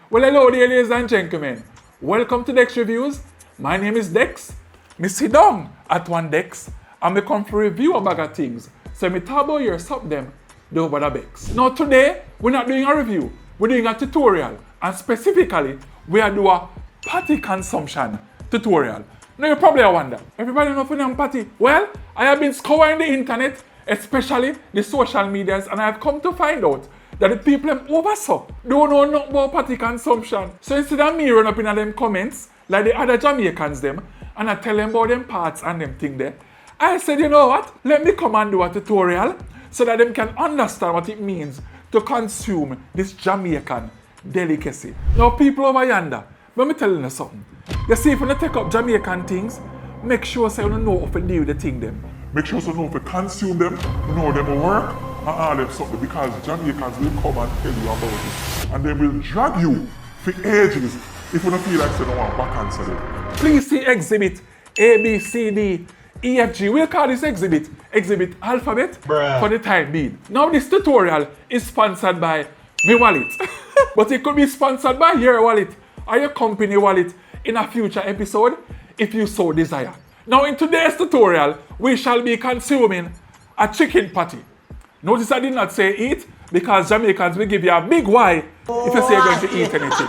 Well, hello there, ladies and gentlemen. Welcome to Dex Reviews. My name is Dex. Me sit down at one Dex and me come for review a bag of things. So me talk about your sub them, do over the Bex. Now today, we're not doing a review. We're doing a tutorial. And specifically, we are doing a patty consumption tutorial. Now you probably wonder, everybody know for patty? Well, I have been scouring the internet, especially the social medias, and I have come to find out that the people them oversaw don't know nothing about patty consumption. So instead of me run up in them comments, like the other Jamaicans them, and I tell them about them parts and them thing there, I said, you know what? Let me come and do a tutorial so that them can understand what it means to consume this Jamaican delicacy. Now people over yonder, let me tell you something. You see, if you take up Jamaican things, make sure so you know how to deal with the thing them. Make sure you know if you consume them, you know them will work, and all them something, because Jamaicans will come and tell you about it. And they will drag you for ages if you don't feel like you don't want back answer them. Please see exhibit A, B, C, D, E, F, G. We'll call this exhibit alphabet for the time being. Now this tutorial is sponsored by my wallet. But it could be sponsored by your wallet or your company wallet in a future episode if you so desire. Now in today's tutorial, we shall be consuming a chicken patty. Notice I did not say eat because Jamaicans will give you a big why if you say you're going to eat anything.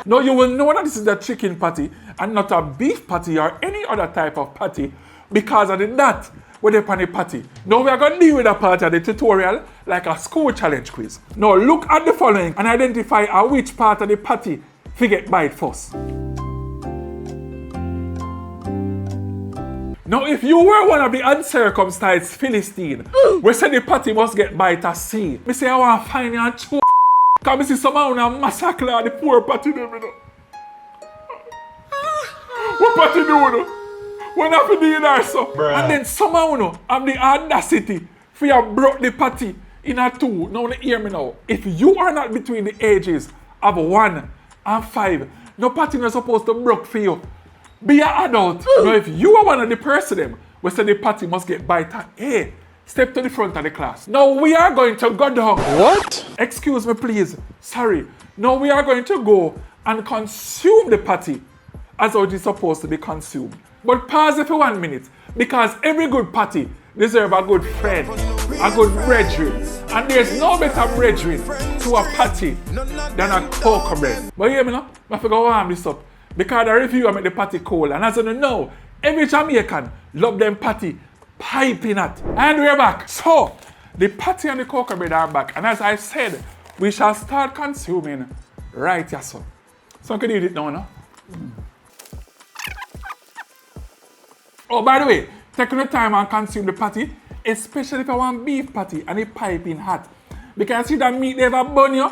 No, you will know that this is a chicken patty and not a beef patty or any other type of patty because of the that with the panny patty. Now we are going to deal with a part of the tutorial like a school challenge quiz. Now look at the following and identify which part of the patty we get bite first. Now if you were one of the uncircumcised Philistine, we say the patty must get bite a C. Me say I want to find you and chew. Because I see someone who massacre the poor patty them, you know. What patty do, you know? When I have to do that, so. And then someone, you know, have the audacity for you broke the patty in a two. Now, hear me now. If you are not between the ages of 1 and 5, no patty is supposed to broke for you. Be an adult. Now, if you are one of the person them, we say the patty must get bite at A. Step to the front of the class. Now we are going to go down. What? Excuse me, please. Sorry. Now we are going to go and consume the patty as how it is supposed to be consumed. But pause it for 1 minute because every good patty deserves a good friend, a good brethren. And there's no better brethren to a patty than a cocoa bread. But hear me now? I forgot to warm this up because the review I make the patty cold. And as you know, every Jamaican love them patty piping hot. And we're back. So, the patty and the cocoa bread are back. And as I said, we shall start consuming right here, so. So I can eat it now, no? Oh, by the way, take your time and consume the patty, especially if you want beef patty and it piping hot. Because see that meat they ever burn you.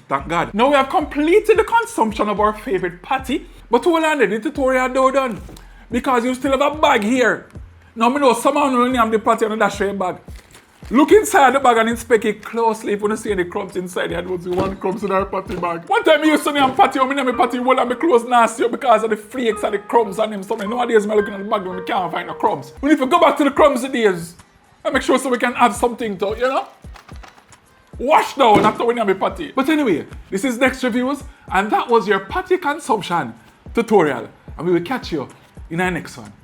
Thank God. Now we have completed the consumption of our favorite patty, but hold on, the tutorial not done because you still have a bag here. Now I know someone only have the patty on the dash bag. Look inside the bag and inspect it closely if you don't see any crumbs inside. I don't see one crumbs in our patty bag. One time I used to have patty, I mean my patty well and my clothes nasty because of the flakes and the crumbs on them. So nowadays I'm looking at the bag and I can't find the crumbs. We need to go back to the crumbs days and make sure so we can have something to, you know? Wash down after winning my patty. But anyway, this is Dex Reviews, and that was your patty consumption tutorial. And we will catch you in our next one.